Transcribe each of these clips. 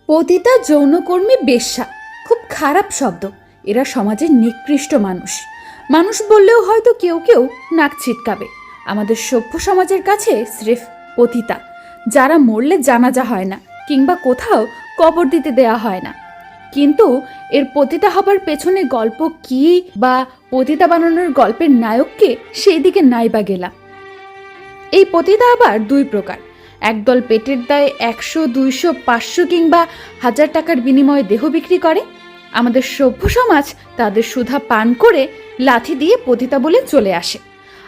পতিতা যৌনকর্মী বেশ্যা খুব খারাপ শব্দ। এরা সমাজের নিকৃষ্ট মানুষ। মানুষ বললেও হয়তো কেউ কেউ নাক ছিটকাবে। আমাদের সভ্য সমাজের কাছে স্রেফ পতিতা, যারা মরলে জানাজা হয় না কিংবা কোথাও কবর দিতে দেয়া হয় না। কিন্তু এর পতিতা হবার পেছনে গল্প কি বা পতিতা বানানোর গল্পের নায়ককে সেই দিকে নাই বা গেলাম। এই পতিতা আবার দুই প্রকার। একদল পেটের দায়ে 100, 200, 500 কিংবা 1000 টাকার বিনিময়ে দেহ বিক্রি করে। আমাদের সভ্য সমাজ তাদের সুধা পান করে লাথি দিয়ে পতিতা বলে চলে আসে।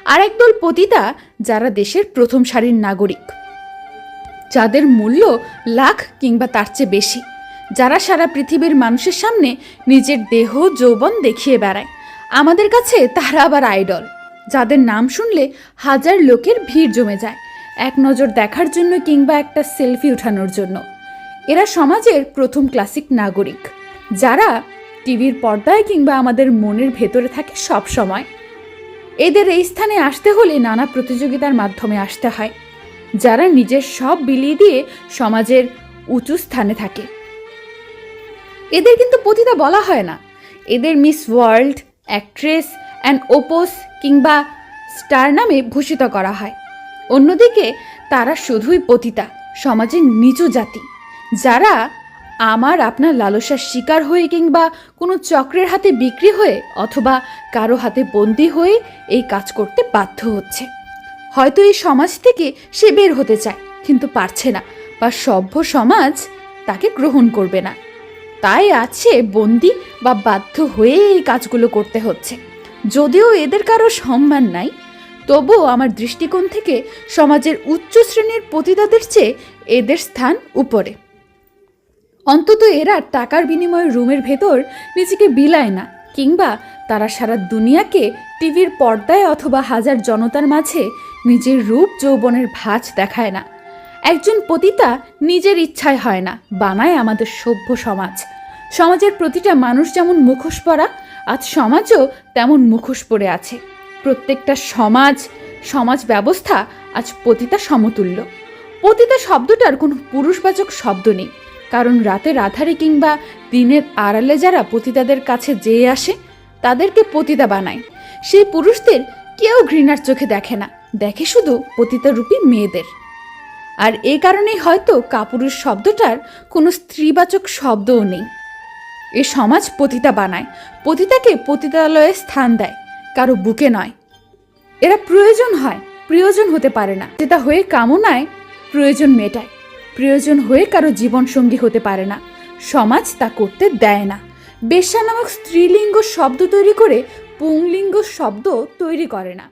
আর একদল পতিতা যারা দেশের প্রথম সারির নাগরিক, যাদের মূল্য লাখ কিংবা তার চেয়ে বেশি, যারা সারা পৃথিবীর মানুষের সামনে নিজের দেহ যৌবন দেখিয়ে বেড়ায়। আমাদের কাছে তারা আবার আইডল, যাদের নাম শুনলে 1000 লোকের ভিড় জমে যায় এক নজর দেখার জন্য কিংবা একটা সেলফি উঠানোর জন্য। এরা সমাজের প্রথম ক্লাসিক নাগরিক, যারা টিভির পর্দায় কিংবা আমাদের মনের ভেতরে থাকে সব সময়। এদের এই স্থানে আসতে হলে নানা প্রতিযোগিতার মাধ্যমে আসতে হয়, যারা নিজের সব বিলিয়ে দিয়ে সমাজের উঁচু স্থানে থাকে। এদের কিন্তু পতিতা বলা হয় না, এদের মিস ওয়ার্ল্ড, অ্যাক্ট্রেস অ্যান্ড ওপোস কিংবা স্টার নামে ভূষিত করা হয়। অন্যদিকে তারা শুধুই পতিতা, সমাজের নিচু জাতি, যারা আমার আপনার লালসার শিকার হয়ে কিংবা কোনো চক্রের হাতে বিক্রি হয়ে অথবা কারো হাতে বন্দী হয়ে এই কাজ করতে বাধ্য হচ্ছে। হয়তো এই সমাজ থেকে সে বের হতে চায় কিন্তু পারছে না, বা সভ্য সমাজ তাকে গ্রহণ করবে না। তাই আছে বন্দী বা বাধ্য হয়ে এই কাজগুলো করতে হচ্ছে। যদিও এদের কারো সম্মান নাই, তবুও আমার দৃষ্টিকোণ থেকে সমাজের উচ্চ শ্রেণীর পতিতাদের চেয়ে এদের স্থান উপরে। অন্তত এরা টাকার বিনিময়ে রুমের ভেতর নিজেকে বিলায় না, কিংবা তারা সারা দুনিয়াকে টিভির পর্দায় অথবা 1000 জনতার মাঝে নিজের রূপ যৌবনের ভাঁজ দেখায় না। একজন পতিতা নিজের ইচ্ছায় হয় না, বানায় আমাদের সভ্য সমাজ। সমাজের প্রতিটা মানুষ যেমন মুখোশ পরা, আজ সমাজও তেমন মুখোশ পরে আছে। প্রত্যেকটা সমাজ ব্যবস্থা আজ পতিতা সমতুল্য। পতিতা শব্দটার কোনো পুরুষবাচক শব্দ নেই, কারণ রাতের আধারে কিংবা দিনের আড়ালে যারা পতিতাদের কাছে যেয়ে আসে তাদেরকে পতিতা বানায়। সেই পুরুষদের কেউ ঘৃণার চোখে দেখে না, দেখে শুধু পতিতারূপী মেয়েদের। আর এই কারণেই হয়তো কাপুরুষ শব্দটার কোনো স্ত্রীবাচক শব্দও নেই। এ সমাজ পতিতা বানায়, পতিতাকে পতিতালয়ে স্থান দেয়, কারো বুকে নয়। এরা প্রয়োজন হয়, প্রিয়জন হতে পারে না। যেটা হয়ে কামনায় প্রয়োজন মেটায়, প্রয়োজন হয়ে কারো জীবনসঙ্গী হতে পারে না। সমাজ তা করতে দেয় না। বেশ্যা নামক স্ত্রীলিঙ্গ শব্দ তৈরি করে পুংলিঙ্গ শব্দ তৈরি করে না।